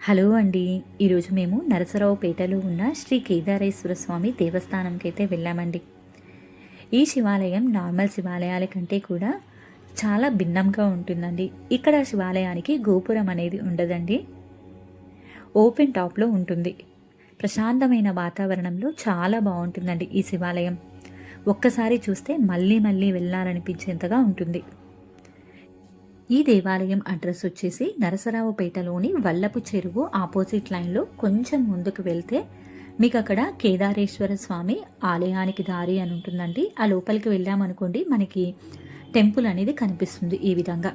Hello అండి. ఈరోజు మేము నరసరావుపేటలో ఉన్న శ్రీ కేదారేశ్వర స్వామి దేవస్థానంకి అయితే వెళ్ళామండి. ఈ శివాలయం నార్మల్ శివాలయాల కంటే కూడా చాలా భిన్నంగా ఉంటుందండి. ఇక్కడ శివాలయానికి గోపురం అనేది ఉండదండి, ఓపెన్ టాప్లో ఉంటుంది. ప్రశాంతమైన వాతావరణంలో చాలా బాగుంటుందండి ఈ శివాలయం. ఒక్కసారి చూస్తే మళ్ళీ మళ్ళీ వెళ్ళాలనిపించేంతగా ఉంటుంది. ఈ దేవాలయం అడ్రస్ వచ్చేసి నరసరావుపేటలోని వల్లపు చెరువు ఆపోజిట్ లైన్లో కొంచెం ముందుకు వెళ్తే మీకు అక్కడ కేదారేశ్వర స్వామి ఆలయానికి దారి అని ఉంటుందండి. ఆ లోపలికి వెళ్ళామనుకోండి, మనకి టెంపుల్ అనేది కనిపిస్తుంది. ఈ విధంగా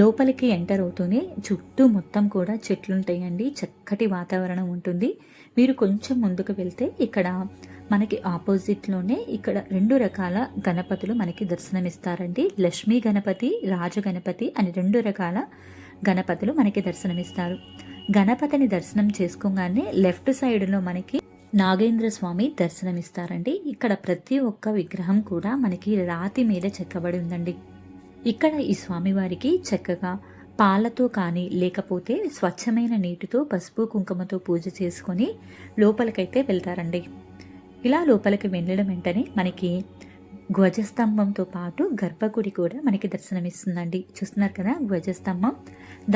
లోపలికి ఎంటర్ అవుతూనే చుట్టూ మొత్తం కూడా చెట్లు ఉంటాయండి, చక్కటి వాతావరణం ఉంటుంది. మీరు కొంచెం ముందుకు వెళ్తే ఇక్కడ మనకి ఆపోజిట్లోనే ఇక్కడ 2 రకాల గణపతులు మనకి దర్శనమిస్తారండి. లక్ష్మీ గణపతి, రాజ గణపతి అని 2 రకాల గణపతులు మనకి దర్శనమిస్తారు. గణపతిని దర్శనం చేసుకోగానే లెఫ్ట్ సైడ్లో మనకి నాగేంద్ర స్వామి దర్శనమిస్తారండి. ఇక్కడ ప్రతి ఒక్క విగ్రహం కూడా మనకి రాతి మీద చెక్కబడి ఉందండి. ఇక్కడ ఈ స్వామివారికి చక్కగా పాలతో కానీ లేకపోతే స్వచ్ఛమైన నీటితో పసుపు కుంకుమతో పూజ చేసుకొని లోపలికైతే వెళ్తారండి. ఇలా లోపలికి వెళ్ళడం వెంటనే మనకి ధ్వజస్తంభంతో పాటు గర్భగుడి కూడా మనకి దర్శనమిస్తుందండి. చూస్తున్నారు కదా ధ్వజస్తంభం,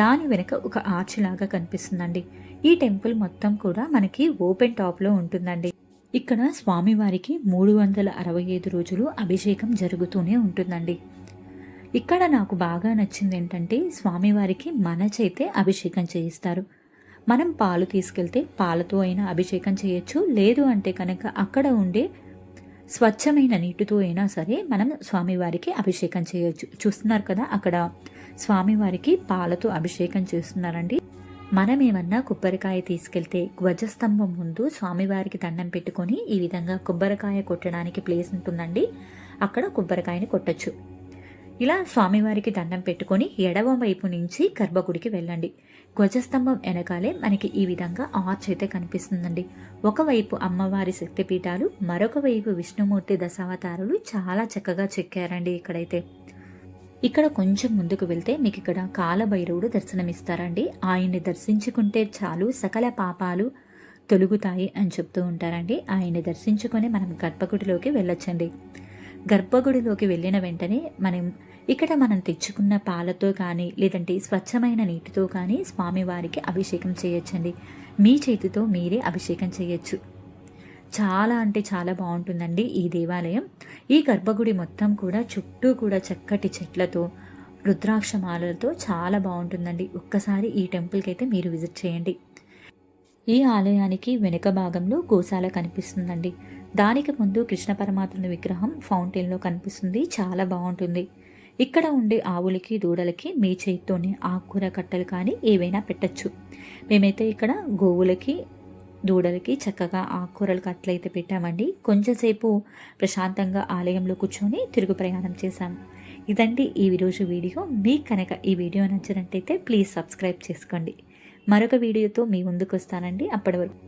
దాని వెనుక ఒక ఆర్చ్ లాగా కనిపిస్తుందండి. ఈ టెంపుల్ మొత్తం కూడా మనకి ఓపెన్ టాప్లో ఉంటుందండి. ఇక్కడ స్వామివారికి 365 రోజులు అభిషేకం జరుగుతూనే ఉంటుందండి. ఇక్కడ నాకు బాగా నచ్చింది ఏంటంటే, స్వామివారికి మన చేతే అభిషేకం చేయిస్తారు. మనం పాలు తీసుకెళ్తే పాలతో అయినా అభిషేకం చేయొచ్చు, లేదు అంటే కనుక అక్కడ ఉండే స్వచ్ఛమైన నీటితో అయినా సరే మనం స్వామివారికి అభిషేకం చేయొచ్చు. చూస్తున్నారు కదా అక్కడ స్వామివారికి పాలతో అభిషేకం చేస్తున్నారండి. మనం ఏమన్నా కొబ్బరికాయ తీసుకెళ్తే ధ్వజస్తంభం ముందు స్వామివారికి దండం పెట్టుకొని ఈ విధంగా కొబ్బరికాయ కొట్టడానికి ప్లేస్ ఉంటుందండి, అక్కడ కొబ్బరికాయని కొట్టచ్చు. ఇలా స్వామివారికి దండం పెట్టుకొని ఎడమ వైపు నుంచి గర్భగుడికి వెళ్ళండి. ధ్వజస్తంభం వెనకాలే మనకి ఈ విధంగా ఆర్చ్ అయితే కనిపిస్తుందండి. ఒకవైపు అమ్మవారి శక్తిపీఠాలు, మరొక వైపు విష్ణుమూర్తి దశావతారులు చాలా చక్కగా చెక్కారండి. ఇక్కడైతే ఇక్కడ కొంచెం ముందుకు వెళ్తే మీకు ఇక్కడ కాలభైరవుడు దర్శనమిస్తారండి. ఆయన్ని దర్శించుకుంటే చాలు సకల పాపాలు తొలుగుతాయి అని చెప్తూ ఉంటారండి. ఆయన్ని దర్శించుకొని మనం గర్భగుడిలోకి వెళ్ళొచ్చండి. గర్భగుడిలోకి వెళ్ళిన వెంటనే మనం తెచ్చుకున్న పాలతో కానీ లేదంటే స్వచ్ఛమైన నీటితో కానీ స్వామివారికి అభిషేకం చేయొచ్చండి. మీ చేతితో మీరే అభిషేకం చేయొచ్చు. చాలా అంటే చాలా బాగుంటుందండి ఈ దేవాలయం. ఈ గర్భగుడి మొత్తం కూడా చుట్టూ కూడా చక్కటి చెట్లతో, రుద్రాక్షమాలతో చాలా బాగుంటుందండి. ఒక్కసారి ఈ టెంపుల్కి అయితే మీరు విజిట్ చేయండి. ఈ ఆలయానికి వెనుక భాగంలో గోశాల కనిపిస్తుందండి. దానికి ముందు కృష్ణ పరమాత్ముని విగ్రహం ఫౌంటైన్లో కనిపిస్తుంది, చాలా బాగుంటుంది. ఇక్కడ ఉండే ఆవులకి దూడలకి మీ చేతితోనే ఆకుకూర కట్టలు కానీ ఏవైనా పెట్టచ్చు. మేమైతే ఇక్కడ గోవులకి దూడలకి చక్కగా ఆకుకూరలు కట్టలు అయితే పెట్టామండి. కొంచెంసేపు ప్రశాంతంగా ఆలయంలో కూర్చొని తిరుగు ప్రయాణం చేశాము. ఇదండి ఈ రోజు వీడియో. మీకు కనుక ఈ వీడియో నచ్చినట్టయితే ప్లీజ్ సబ్స్క్రైబ్ చేసుకోండి. మరొక వీడియోతో మీ ముందుకు వస్తానండి. అప్పటి వరకు